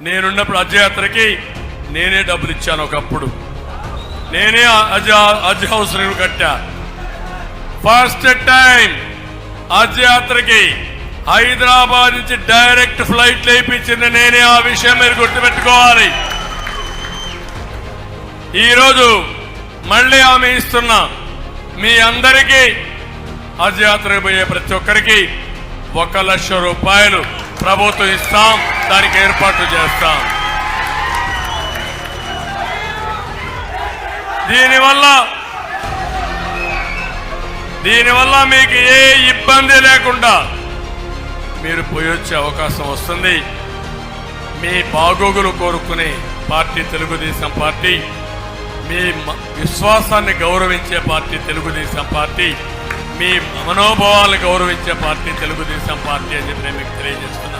నేనున్నప్పుడు అజయాత్రకి నేనే డబ్బులు ఇచ్చాను. ఒకప్పుడు నేనే అజ్ హౌస్ కట్టా. ఫస్ట్ టైం అజయాత్రకి హైదరాబాద్ నుంచి డైరెక్ట్ ఫ్లైట్ లేపించింది నేనే. ఆ విషయం మీరు గుర్తుపెట్టుకోవాలి. ఈరోజు మళ్ళీ ఆమె ఇస్తున్నా మీ అందరికీ అజయాత్రకు పోయే ప్రతి ఒక్కరికి 1,00,000 రూపాయలు ప్రభుత్వం ఇస్తాం. దానికి ఏర్పాట్లు చేస్తాం. దీనివల్ల మీకు ఏ ఇబ్బంది లేకుండా మీరు పోయొచ్చే అవకాశం వస్తుంది. మీ బాగోగులు కోరుకునే పార్టీ తెలుగుదేశం పార్టీ, మీ విశ్వాసాన్ని గౌరవించే పార్టీ తెలుగుదేశం పార్టీ, మీ మనోభావాలను గౌరవించే పార్టీ తెలుగుదేశం పార్టీ అని చెప్పి నేను మీకు తెలియజేస్తున్నాను.